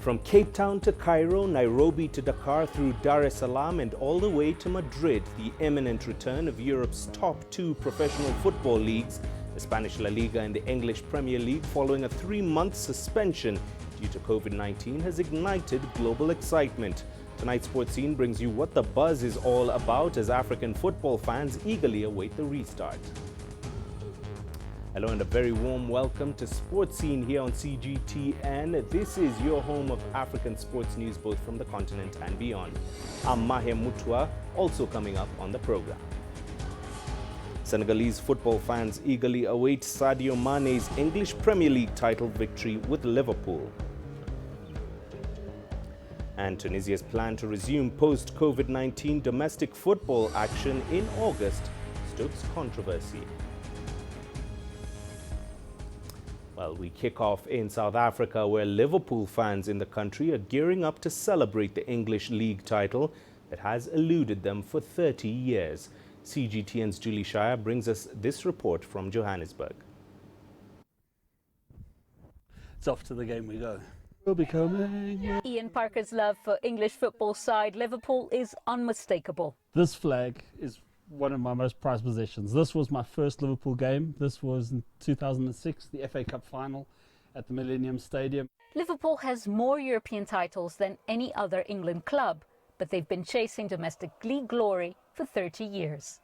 From Cape Town to Cairo, Nairobi to Dakar, through Dar es Salaam and all the way to Madrid, the imminent return of Europe's top two professional football leagues, the Spanish La Liga and the English Premier League, following a 3-month suspension due to COVID-19, has ignited global excitement. Tonight's Sports Scene brings you what the buzz is all about as African football fans eagerly await the restart. Hello and a very warm welcome to Sports Scene here on CGTN. This is your home of African sports news both from the continent and beyond. I'm Mahia Mutua, also coming up on the program. Senegalese football fans eagerly await Sadio Mane's English Premier League title victory with Liverpool. And Tunisia's plan to resume post-COVID-19 domestic football action in August stokes controversy. Well, we kick off in South Africa, where Liverpool fans in the country are gearing up to celebrate the English League title that has eluded them for 30 years. CGTN's Julie Shire brings us this report from Johannesburg. It's off to the game we go. We'll be coming. Ian Parker's love for English football side Liverpool is unmistakable. This flag is one of my most prized possessions. This was my first Liverpool game. This was in 2006, the FA Cup final at the Millennium Stadium. Liverpool has more European titles than any other England club, but they've been chasing domestic league glory for 30 years.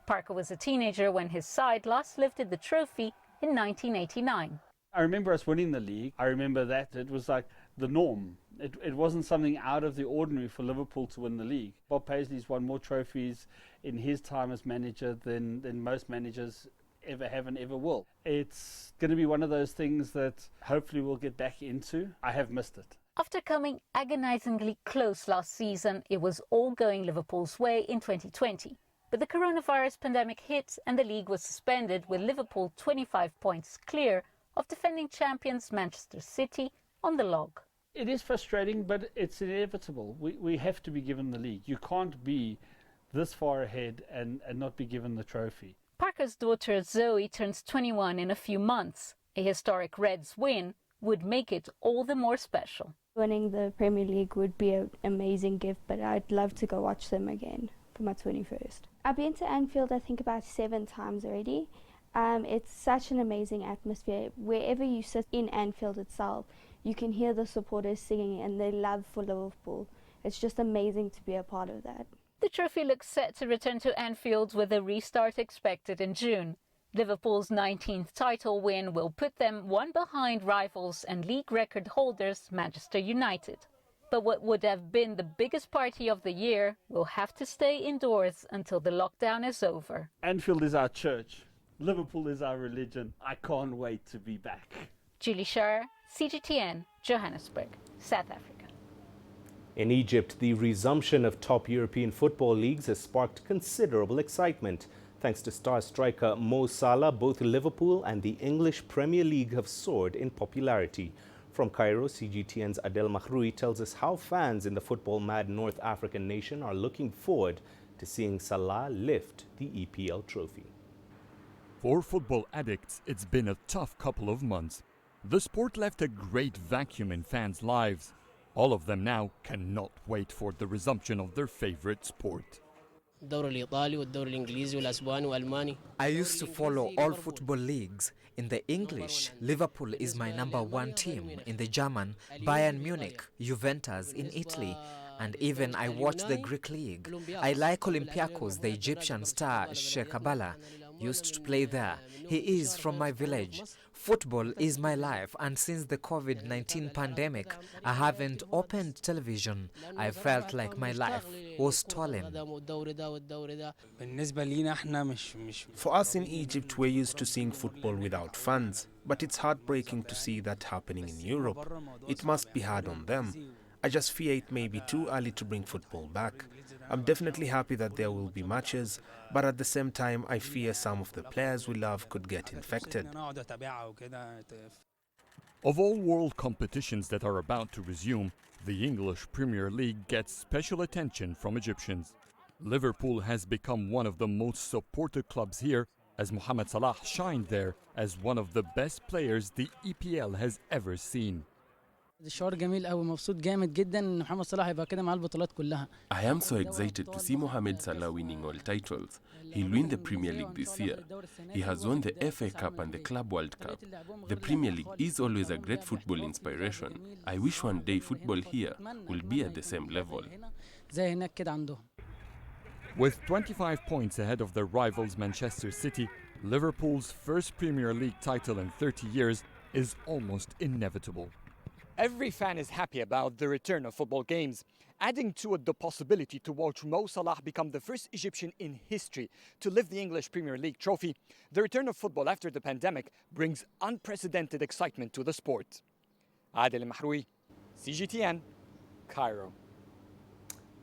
Parker was a teenager when his side last lifted the trophy in 1989. I remember us winning the league. I remember that it was like the norm. It wasn't something out of the ordinary for Liverpool to win the league. Bob Paisley's won more trophies in his time as manager than most managers ever have and ever will. It's going to be one of those things that hopefully we'll get back into. I have missed it. After coming agonizingly close last season, it was all going Liverpool's way in 2020. But the coronavirus pandemic hit and the league was suspended, with Liverpool 25 points clear of defending champions Manchester City on the log. It is frustrating, but it's inevitable. We have to be given the league. You can't be this far ahead and not be given the trophy. Parker's daughter Zoe turns 21 in a few months. A historic Reds win would make it all the more special. Winning the Premier League would be an amazing gift, but I'd love to go watch them again for my 21st. I've been to Anfield, I think, about 7 times already. It's such an amazing atmosphere. Wherever you sit in Anfield itself, you can hear the supporters singing and their love for Liverpool. It's just amazing to be a part of that. The trophy looks set to return to Anfield with a restart expected in June. Liverpool's 19th title win will put them one behind rivals and league record holders Manchester United. But what would have been the biggest party of the year will have to stay indoors until the lockdown is over. Anfield is our church. Liverpool is our religion. I can't wait to be back. Julie Shire, CGTN, Johannesburg, South Africa. In Egypt, the resumption of top European football leagues has sparked considerable excitement. Thanks to star striker Mo Salah, both Liverpool and the English Premier League have soared in popularity. From Cairo, CGTN's Adel Mahroui tells us how fans in the football-mad North African nation are looking forward to seeing Salah lift the EPL trophy. For football addicts, it's been a tough couple of months. The sport left a great vacuum in fans' lives. All of them now cannot wait for the resumption of their favorite sport. I used to follow all football leagues. In the English, Liverpool is my #1 team. In the German, Bayern Munich, Juventus in Italy. And even I watch the Greek league. I like Olympiacos, the Egyptian star Shekabala used to play there. He is from my village. Football is my life, and since the COVID-19 pandemic, I haven't opened television. I felt like my life was stolen. For us in Egypt, we're used to seeing football without fans, but it's heartbreaking to see that happening in Europe. It must be hard on them. I just fear it may be too early to bring football back. I'm definitely happy that there will be matches, but at the same time, I fear some of the players we love could get infected. Of all world competitions that are about to resume, the English Premier League gets special attention from Egyptians. Liverpool has become one of the most supported clubs here, as Mohamed Salah shined there as one of the best players the EPL has ever seen. I am so excited to see Mohamed Salah winning all titles. He'll win the Premier League this year. He has won the FA Cup and the Club World Cup. The Premier League is always a great football inspiration. I wish one day football here will be at the same level. With 25 points ahead of their rivals Manchester City, Liverpool's first Premier League title in 30 years is almost inevitable. Every fan is happy about the return of football games, adding to it the possibility to watch Mo Salah become the first Egyptian in history to lift the English Premier League trophy. The return of football after the pandemic brings unprecedented excitement to the sport. Adel Mahroui, CGTN, Cairo.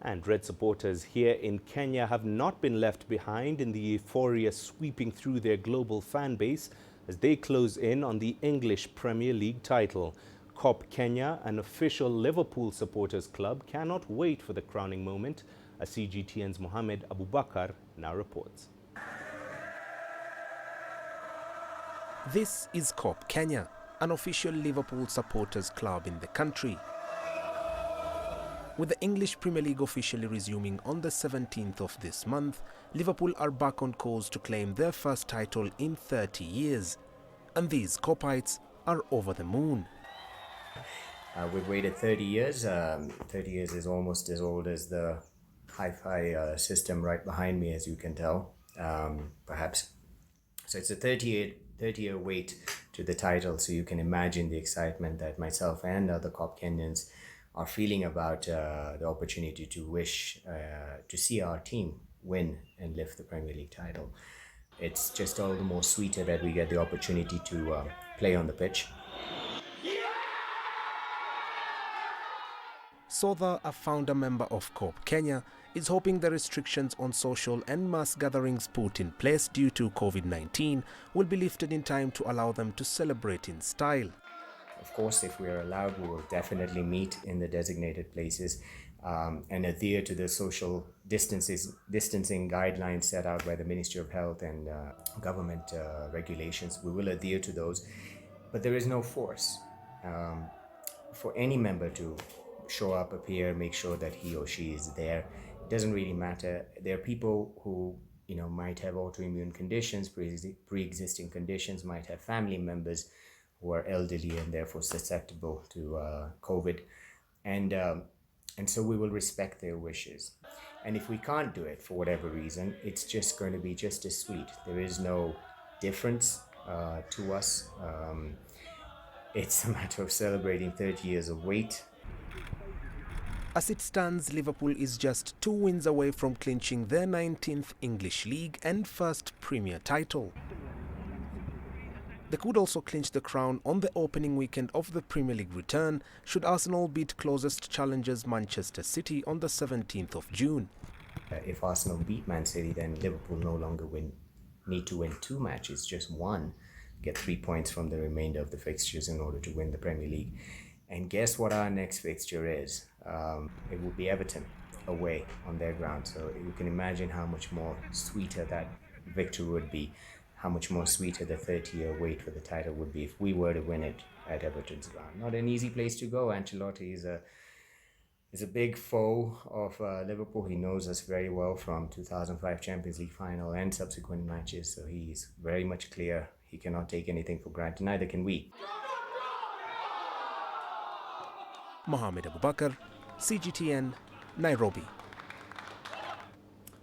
And Red supporters here in Kenya have not been left behind in the euphoria sweeping through their global fan base as they close in on the English Premier League title. COP Kenya, an official Liverpool supporters club, cannot wait for the crowning moment, as CGTN's Mohamed Abubakar now reports. This is COP Kenya, an official Liverpool supporters club in the country. With the English Premier League officially resuming on the 17th of this month, Liverpool are back on course to claim their first title in 30 years. And these Copites are over the moon. We've waited 30 years. 30 years is almost as old as the hi-fi system right behind me, as you can tell, perhaps. So it's a 30-year wait to the title, so you can imagine the excitement that myself and other COP Kenyans are feeling about the opportunity to see our team win and lift the Premier League title. It's just all the more sweeter that we get the opportunity to play on the pitch. Sotha, a founder member of COP Kenya, is hoping the restrictions on social and mass gatherings put in place due to COVID-19 will be lifted in time to allow them to celebrate in style. Of course, if we are allowed, we will definitely meet in the designated places and adhere to the social distancing guidelines set out by the Ministry of Health and government regulations. We will adhere to those, but there is no force for any member to show up, appear, make sure that he or she is there. It doesn't really matter. There are people who might have autoimmune conditions, pre-existing conditions, might have family members who are elderly and therefore susceptible to COVID, and so we will respect their wishes. And if we can't do it for whatever reason, it's just going to be just as sweet. There is no difference to us. It's a matter of celebrating 30 years of wait. As it stands, Liverpool is just 2 wins away from clinching their 19th English League and first Premier title. They could also clinch the crown on the opening weekend of the Premier League return should Arsenal beat closest challengers Manchester City on the 17th of June. If Arsenal beat Man City, then Liverpool no longer need to win 2 matches, just 1. Get 3 points from the remainder of the fixtures in order to win the Premier League. And guess what our next fixture is? It will be Everton away on their ground. So you can imagine how much more sweeter that victory would be, how much more sweeter the 30-year wait for the title would be if we were to win it at Everton's ground. Not an easy place to go. Ancelotti is a big foe of Liverpool. He knows us very well from 2005 Champions League final and subsequent matches. So he's very much clear. He cannot take anything for granted. Neither can we. Mohamed Abubakar, CGTN, Nairobi.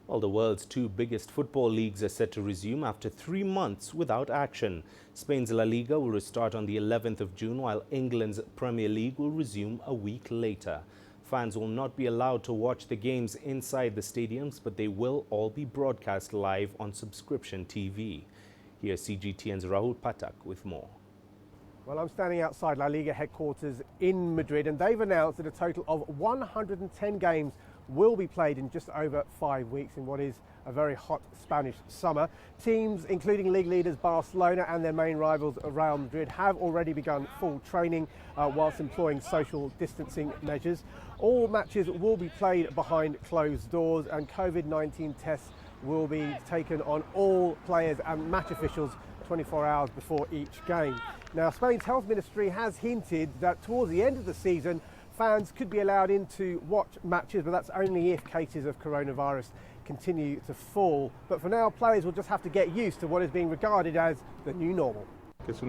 Well, the world's 2 biggest football leagues are set to resume after 3 months without action. Spain's La Liga will restart on the 11th of June, while England's Premier League will resume a week later. Fans will not be allowed to watch the games inside the stadiums, but they will all be broadcast live on subscription TV. Here's CGTN's Rahul Patak with more. Well, I'm standing outside La Liga headquarters in Madrid, and they've announced that a total of 110 games will be played in just over 5 weeks in what is a very hot Spanish summer. Teams, including league leaders Barcelona and their main rivals Real Madrid, have already begun full training whilst employing social distancing measures. All matches will be played behind closed doors, and COVID-19 tests will be taken on all players and match officials 24 hours before each game. Now, Spain's health ministry has hinted that towards the end of the season, fans could be allowed in to watch matches, but that's only if cases of coronavirus continue to fall. But for now, players will just have to get used to what is being regarded as the new normal. It's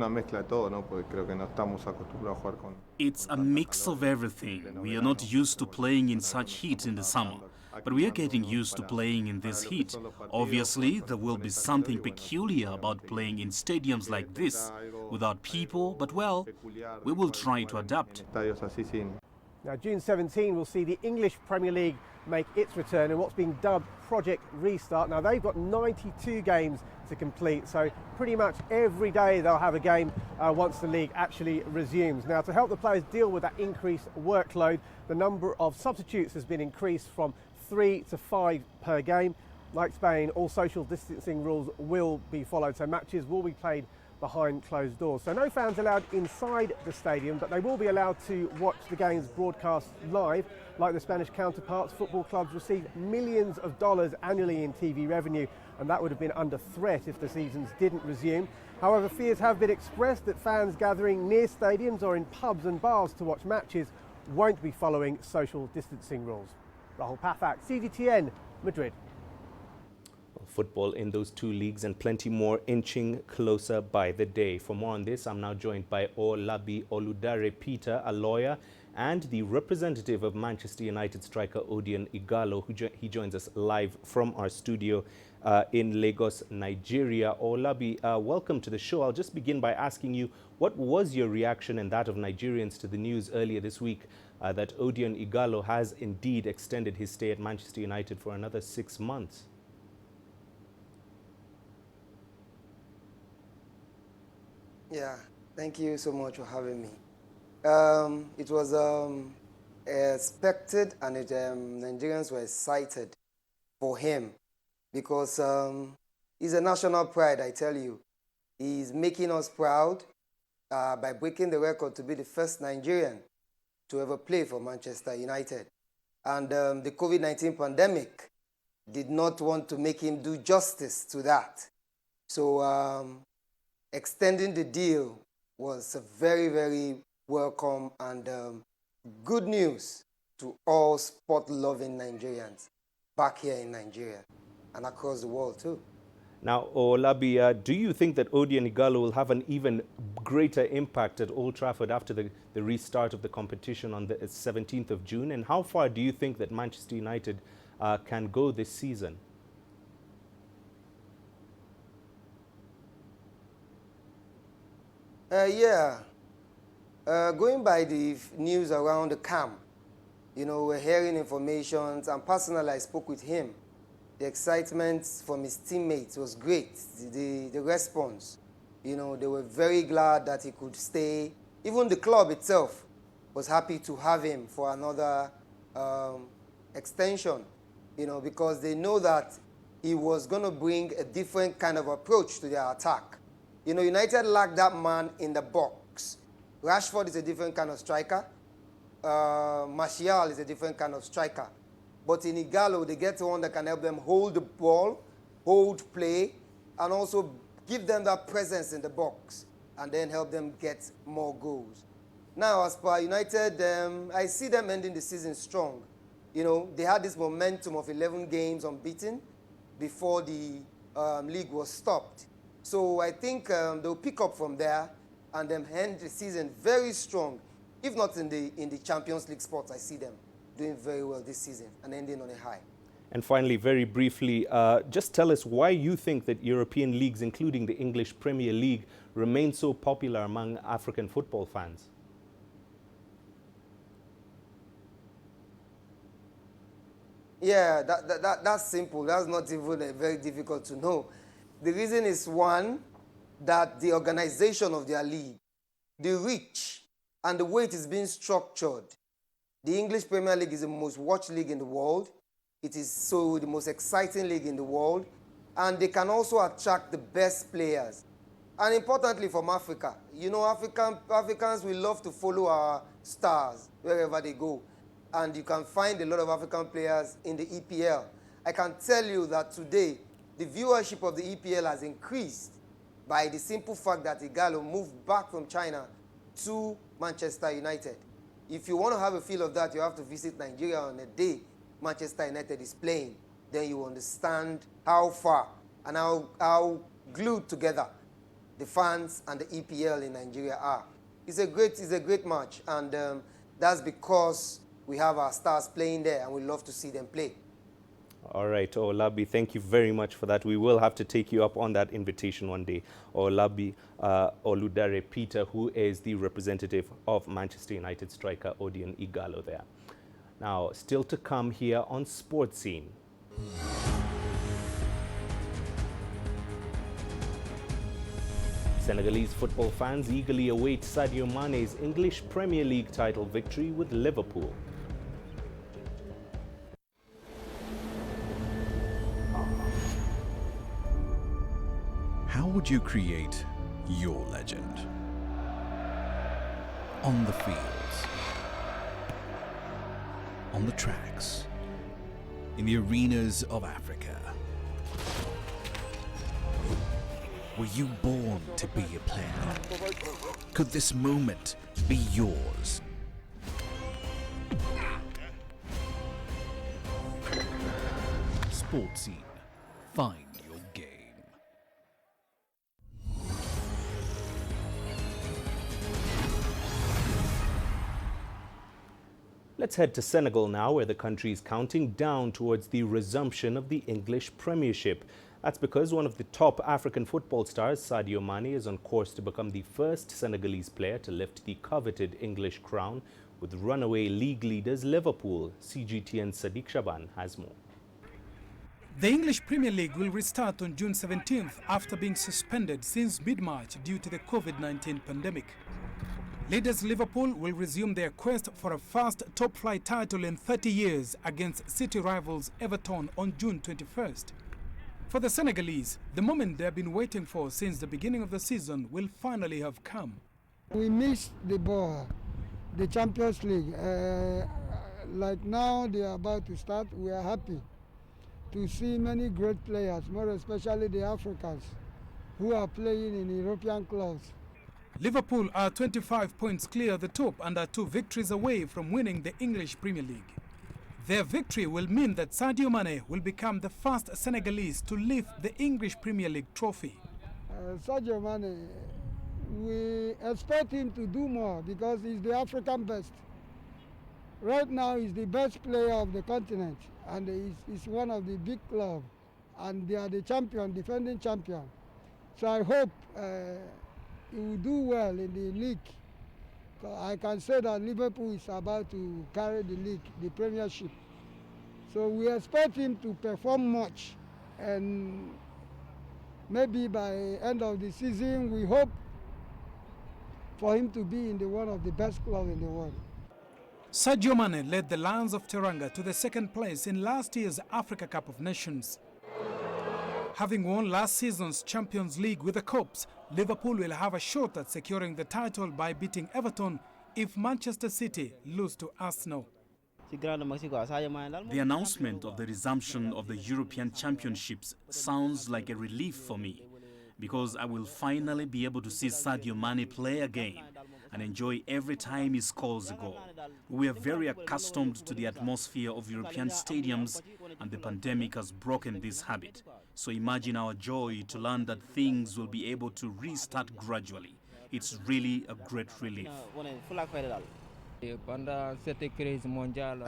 a mix of everything. We are not used to playing in such heat in the summer, but we are getting used to playing in this heat. Obviously, there will be something peculiar about playing in stadiums like this, without people, but well, we will try to adapt. Now, June 17 will see the English Premier League make its return in what's being dubbed Project Restart. Now, they've got 92 games to complete, so pretty much every day they'll have a game once the league actually resumes. Now, to help the players deal with that increased workload, the number of substitutes has been increased from 3 to 5 per game. Like Spain, all social distancing rules will be followed, so matches will be played behind closed doors. So no fans allowed inside the stadium, but they will be allowed to watch the games broadcast live. Like the Spanish counterparts, football clubs receive millions of dollars annually in TV revenue, and that would have been under threat if the seasons didn't resume. However, fears have been expressed that fans gathering near stadiums or in pubs and bars to watch matches won't be following social distancing rules. Rahul Pathak, CGTN, Madrid. Football in those two leagues and plenty more inching closer by the day. For more on this, I'm now joined by Olabi Oludare Peter, a lawyer, and the representative of Manchester United striker Odion Igalo, he joins us live from our studio in Lagos, Nigeria. Olabi, welcome to the show. I'll just begin by asking you, what was your reaction and that of Nigerians to the news earlier this week that Odion Igalo has indeed extended his stay at Manchester United for another 6 months? Yeah, thank you so much for having me. It was expected, and Nigerians were excited for him because he's a national pride, I tell you. He's making us proud by breaking the record to be the first Nigerian to ever play for Manchester United. And the COVID-19 pandemic did not want to make him do justice to that. So extending the deal was a very, very welcome and good news to all sport-loving Nigerians back here in Nigeria and across the world too. Now, Olabi, do you think that Odion Igalo will have an even greater impact at Old Trafford after the restart of the competition on the 17th of June? And how far do you think that Manchester United can go this season? Going by the news around the camp, you know, we're hearing information, and personally I spoke with him. The excitement from his teammates was great, the response. You know, they were very glad that he could stay. Even the club itself was happy to have him for another extension, you know, because they know that he was going to bring a different kind of approach to their attack. You know, United lacked that man in the box. Rashford is a different kind of striker. Martial is a different kind of striker. But in Igalo, they get one that can help them hold the ball, hold play, and also give them that presence in the box, and then help them get more goals. Now, as per United, I see them ending the season strong. You know, they had this momentum of 11 games unbeaten before the league was stopped. So I think they'll pick up from there and then end the season very strong. If not in the Champions League spots, I see them doing very well this season and ending on a high. And finally, very briefly, just tell us why you think that European leagues, including the English Premier League, remain so popular among African football fans. Yeah, that's simple. That's not even very difficult to know. The reason is, one, that the organization of their league, the reach, and the way it is being structured. The English Premier League is the most watched league in the world. It is so the most exciting league in the world. And they can also attract the best players. And importantly from Africa, you know, Africans, we love to follow our stars wherever they go. And you can find a lot of African players in the EPL. I can tell you that today, the viewership of the EPL has increased by the simple fact that Ighalo moved back from China to Manchester United. If you want to have a feel of that, you have to visit Nigeria on a day Manchester United is playing. Then you understand how far and how glued together the fans and the EPL in Nigeria are. It's a great match, and that's because we have our stars playing there, and we love to see them play. All right, Olabi, thank you very much for that. We will have to take you up on that invitation one day. Olabi Oludare Peter, who is the representative of Manchester United striker Odion Ighalo there. Now, still to come here on Sports Scene. Senegalese football fans eagerly await Sadio Mane's English Premier League title victory with Liverpool. How would you create your legend? On the fields, on the tracks, in the arenas of Africa. Were you born to be a player? Could this moment be yours? Sports Scene. Find your game. Let's head to Senegal now, where the country is counting down towards the resumption of the English Premiership. That's because one of the top African football stars, Sadio Mane, is on course to become the first Senegalese player to lift the coveted English crown with runaway league leaders Liverpool. CGTN's Sadiq Shaban has more. The English Premier League will restart on June 17th after being suspended since mid-March due to the COVID-19 pandemic. Leaders Liverpool will resume their quest for a first top-flight title in 30 years against city rivals Everton on June 21st. For the Senegalese, the moment they have been waiting for since the beginning of the season will finally have come. We missed the ball, the Champions League. Like now they are about to start, we are happy to see many great players, more especially the Africans, who are playing in European clubs. Liverpool are 25 points clear of the top and are 2 victories away from winning the English Premier League. Their victory will mean that Sadio Mane will become the first Senegalese to lift the English Premier League trophy. Sadio Mane, we expect him to do more because he's the African best. Right now he's the best player of the continent, and he's one of the big clubs, and they are the champion, defending champion. So I hope he will do well in the league. I can say that Liverpool is about to carry the league, the Premiership. So we expect him to perform much, and maybe by end of the season we hope for him to be in one of the best clubs in the world. Sadio Mane led the Lions of Teranga to the second place in last year's Africa Cup of Nations. Having won last season's Champions League with the Cops, Liverpool will have a shot at securing the title by beating Everton if Manchester City lose to Arsenal. The announcement of the resumption of the European Championships sounds like a relief for me, because I will finally be able to see Sadio Mane play again and enjoy every time he scores a goal. We are very accustomed to the atmosphere of European stadiums, and the pandemic has broken this habit. So imagine our joy to learn that things will be able to restart gradually. It's really a great relief. I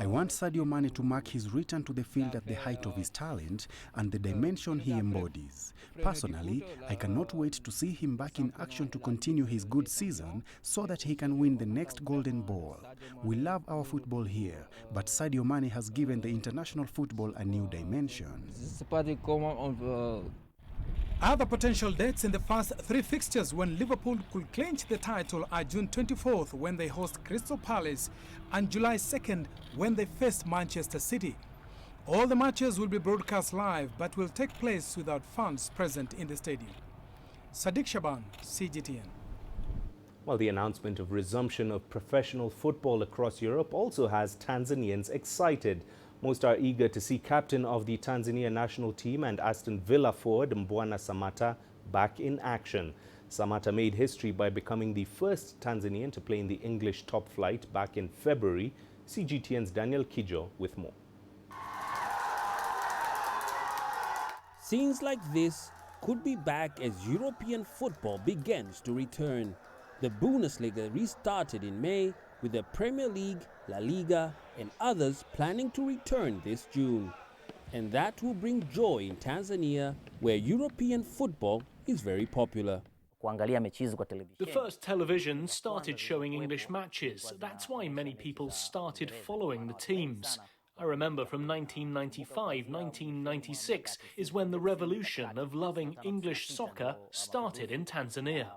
want Sadio Mane to mark his return to the field at the height of his talent and the dimension he embodies. Personally, I cannot wait to see him back in action to continue his good season so that he can win the next golden ball. We love our football here, but Sadio Mane has given the international football a new dimension. Other potential dates in the first 3 fixtures when Liverpool could clinch the title are June 24th when they host Crystal Palace and July 2nd when they face Manchester City. All the matches will be broadcast live but will take place without fans present in the stadium. Sadiq Shaban, CGTN. Well, the announcement of resumption of professional football across Europe also has Tanzanians excited. Most are eager to see captain of the Tanzania national team and Aston Villa forward Mbwana Samatta back in action. Samatta made history by becoming the first Tanzanian to play in the English top flight back in February. CGTN's Daniel Kijo with more. Scenes like this could be back as European football begins to return. The Bundesliga restarted in May, with the Premier League, La Liga and others planning to return this June. And that will bring joy in Tanzania, where European football is very popular. The first television started showing English matches. That's why many people started following the teams. I remember from 1995, 1996 is when the revolution of loving English soccer started in Tanzania.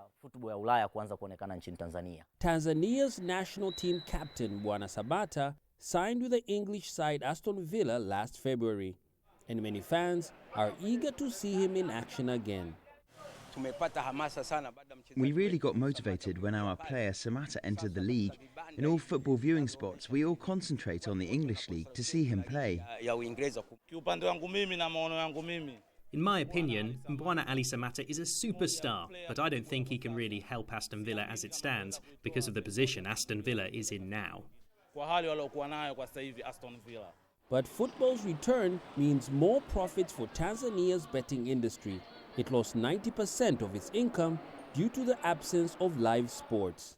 Tanzania's national team captain Bwana Sabata signed with the English side Aston Villa last February, and many fans are eager to see him in action again. We really got motivated when our player Samatta entered the league. In all football viewing spots, we all concentrate on the English league to see him play. In my opinion, Mbwana Ali Samatta is a superstar, but I don't think he can really help Aston Villa as it stands because of the position Aston Villa is in now. But football's return means more profits for Tanzania's betting industry. It lost 90% of its income due to the absence of live sports.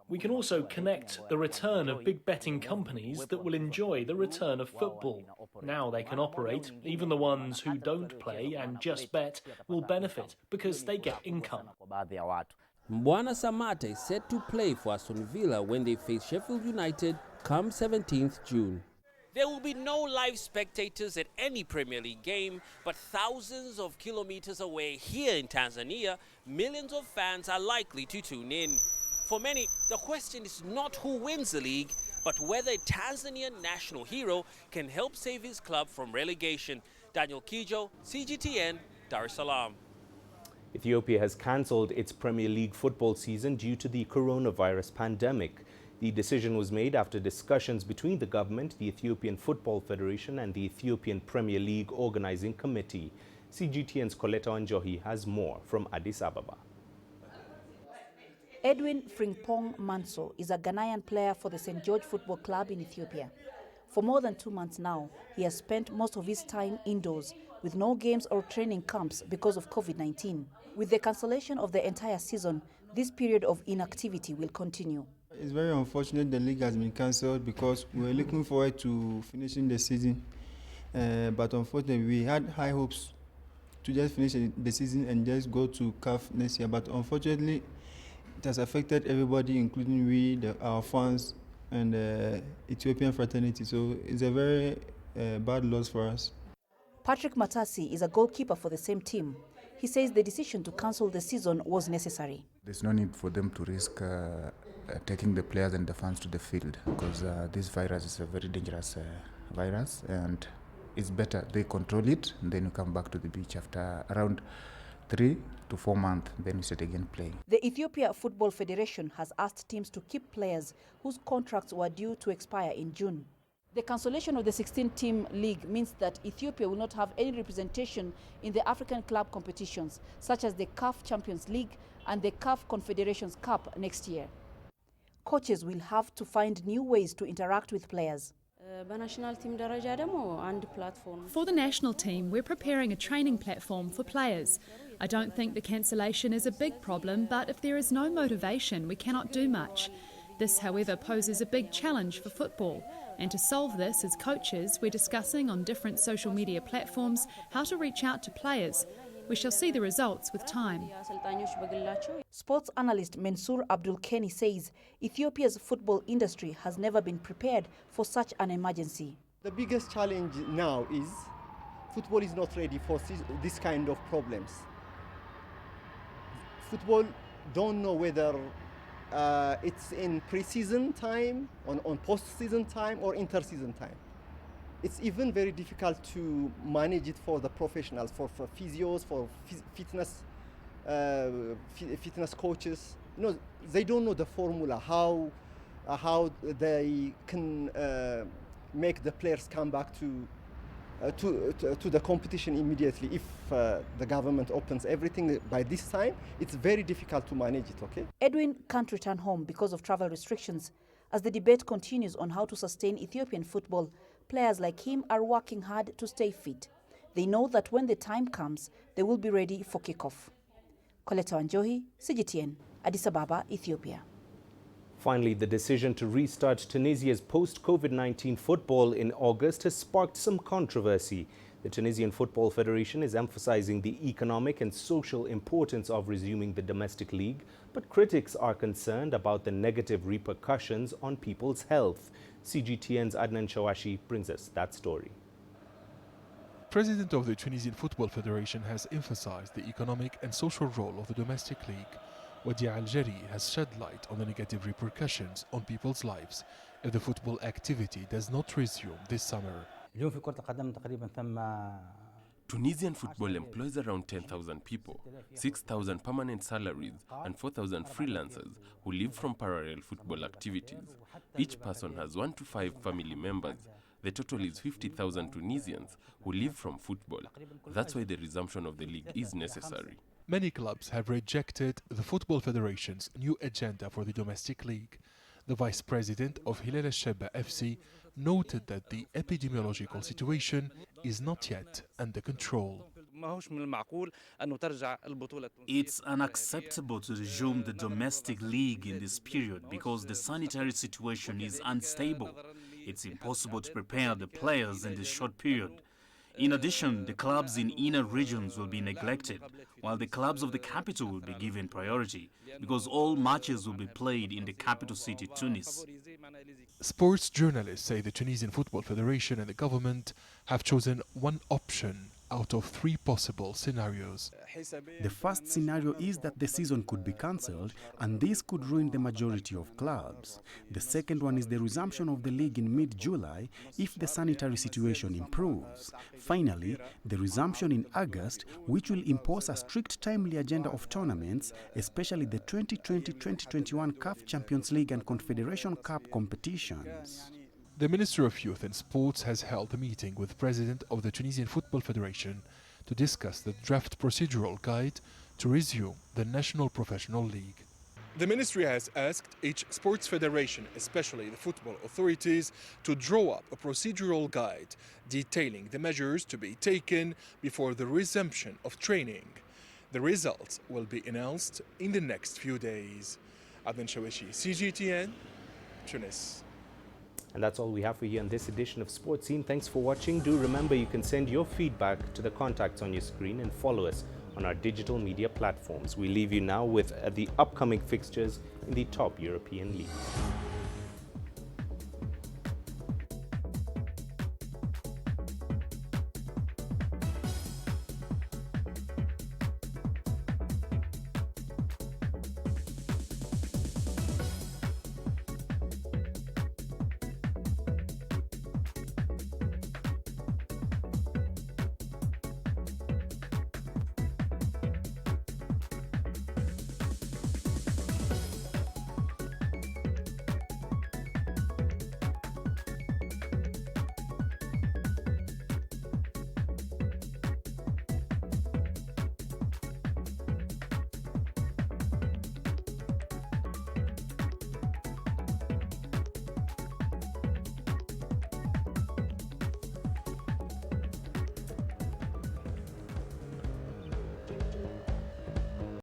We can also connect the return of big betting companies that will enjoy the return of football. Now they can operate. Even the ones who don't play and just bet will benefit because they get income. Mbwana Samatta is set to play for Aston Villa when they face Sheffield United come 17th June. There will be no live spectators at any Premier League game, but thousands of kilometers away here in Tanzania, millions of fans are likely to tune in. For many, the question is not who wins the league, but whether a Tanzanian national hero can help save his club from relegation. Daniel Kijo, CGTN, Dar es Salaam. Ethiopia has cancelled its Premier League football season due to the coronavirus pandemic. The decision was made after discussions between the government, the Ethiopian Football Federation and the Ethiopian Premier League Organizing Committee. CGTN's Coletta Onjohi has more from Addis Ababa. Edwin Frimpong Manso is a Ghanaian player for the St. George Football Club in Ethiopia. For more than 2 months now, he has spent most of his time indoors with no games or training camps because of COVID-19. With the cancellation of the entire season, this period of inactivity will continue. It's very unfortunate the league has been cancelled because we were looking forward to finishing the season. But unfortunately, we had high hopes to just finish the season and just go to CAF next year. But unfortunately, it has affected everybody, including our fans and the Ethiopian fraternity. So it's a very bad loss for us. Patrick Matasi is a goalkeeper for the same team. He says the decision to cancel the season was necessary. There's no need for them to risk taking the players and the fans to the field because this virus is a very dangerous virus, and it's better they control it and then you come back to the beach after around 3 to 4 months, then we start again playing. The Ethiopia Football Federation has asked teams to keep players whose contracts were due to expire in June. The cancellation of the 16-team league means that Ethiopia will not have any representation in the African club competitions, such as the CAF Champions League and the CAF Confederations Cup next year. Coaches will have to find new ways to interact with players. For the national team, we're preparing a training platform for players. I don't think the cancellation is a big problem, but if there is no motivation, we cannot do much. This, however, poses a big challenge for football. And to solve this, as coaches, we're discussing on different social media platforms how to reach out to players. We shall see the results with time. Sports analyst Mansour Abdul Keni says Ethiopia's football industry has never been prepared for such an emergency. The biggest challenge now is football is not ready for this kind of problems. Football don't know whether it's in pre-season time, on post-season time or inter-season time. It's even very difficult to manage it for the professionals, for physios, for fitness coaches. No, they don't know the formula, how they can make the players come back to to the competition immediately. If the government opens everything by this time, it's very difficult to manage it, okay? Edwin can't return home because of travel restrictions. As the debate continues on how to sustain Ethiopian football, players like him are working hard to stay fit. They know that when the time comes, they will be ready for kickoff. Coletta Wanjohi, CGTN, Addis Ababa, Ethiopia. Finally, the decision to restart Tunisia's post-COVID-19 football in August has sparked some controversy. The Tunisian Football Federation is emphasizing the economic and social importance of resuming the domestic league, but critics are concerned about the negative repercussions on people's health. CGTN's Adnan Shawashi brings us that story. President of the Tunisian Football Federation has emphasized the economic and social role of the domestic league. Wadi Al-Jari has shed light on the negative repercussions on people's lives if the football activity does not resume this summer. Tunisian football employs around 10,000 people, 6,000 permanent salaries and 4,000 freelancers who live from parallel football activities. Each person has 1 to 5 family members. The total is 50,000 Tunisians who live from football. That's why the resumption of the league is necessary. Many clubs have rejected the Football Federation's new agenda for the domestic league. The vice president of Hilal al-Shaba FC noted that the epidemiological situation is not yet under control. It's unacceptable to resume the domestic league in this period because the sanitary situation is unstable. It's impossible to prepare the players in this short period. In addition, the clubs in inner regions will be neglected, while the clubs of the capital will be given priority, because all matches will be played in the capital city, Tunis. Sports journalists say the Tunisian Football Federation and the government have chosen one option out of 3 possible scenarios. The first scenario is that the season could be cancelled, and this could ruin the majority of clubs. The second one is the resumption of the league in mid-July if the sanitary situation improves. Finally, the resumption in August, which will impose a strict timely agenda of tournaments, especially the 2020-2021 CAF Champions League and Confederation Cup competitions. The Minister of Youth and Sports has held a meeting with the President of the Tunisian Football Federation to discuss the draft procedural guide to resume the National Professional League. The Ministry has asked each sports federation, especially the football authorities, to draw up a procedural guide detailing the measures to be taken before the resumption of training. The results will be announced in the next few days. Adnan Shawashi, CGTN, Tunis. And that's all we have for you on this edition of Sports Scene. Thanks for watching. Do remember you can send your feedback to the contacts on your screen and follow us on our digital media platforms. We leave you now with the upcoming fixtures in the top European leagues.